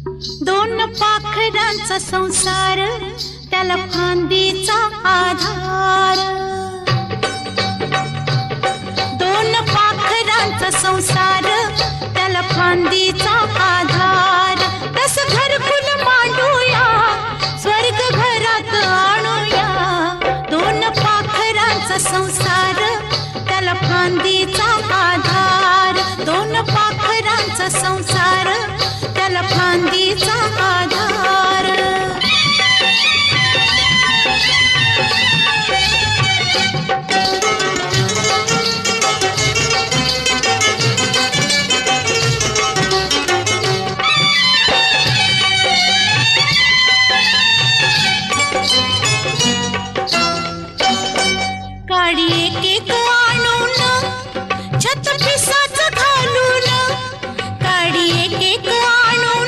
दोन पाखरांचा संसार, त्याला फांदीचा आधार. दोन पाखरांचा संसार, त्याला फांदीचा आधार. तस घरकुल मांडूया, स्वर्ग घरात आणूया. दोन पाखरांचा संसार, त्याला फांदीचा आधार. दोन पाखरांचा संसार, त्याला फांदीचा